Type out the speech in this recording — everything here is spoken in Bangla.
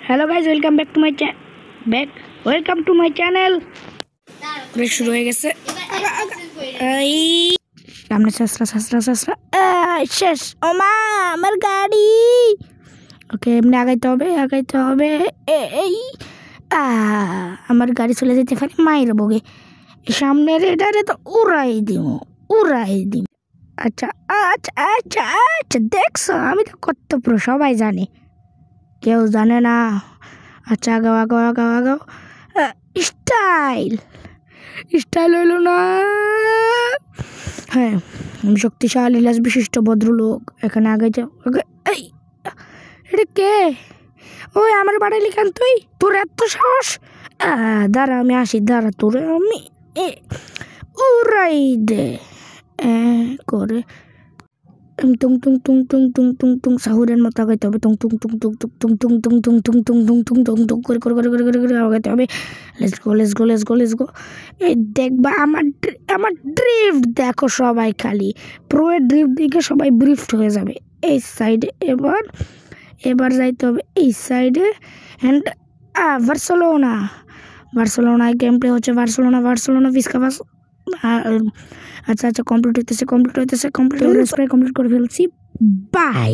Hello guys welcome back to my channel शुरू हो গেছে সামনে সসরা শেষ ওমা আমার গাড়ি ওকে এমনি আগাইতে হবে এই আমার গাড়ি চলে যেতে পারে মাইর বগে সামনের এটারে তো উড়াই দিমু আচ্ছা আচ্ছা আচ্ছা আচ্ছা দেখছো আমি তো কত পুরো সবাই জানে কেউ জানে না আচ্ছা আগাও স্টাইল হইল না হ্যাঁ আমি শক্তিশালী লাস বিশিষ্ট ভদ্রলোক এখানে আগে যাও এই এটা কে ওই আমার বাড়ি লিখান তোর এত সাহস দাঁড়া আমি আসি তোরে আমি উড়াই দে করে টুং টুং টুং টুং টুং টুং টুং সাহুরের মতো আগাইতে হবে টুং টুং টুং টুং টুং টুং টুং টুং টুং টুং টুং টুং টুং টুং টুং করে আগাইতে হবে লেটস গো এই দেখবা আমার ড্রিফট দেখো সবাই খালি প্রো এর ড্রিফট দেখে সবাই ব্রিফট হয়ে যাবে এই সাইডে এবার যাইতে হবে এই সাইডে অ্যান্ড বার্সেলোনায় গেম প্লে হচ্ছে বার্সেলোনা ভিস্কাভাস আচ্ছা কমপ্লিট হইতেছে কমপ্লিট করে ফেলছি বাই।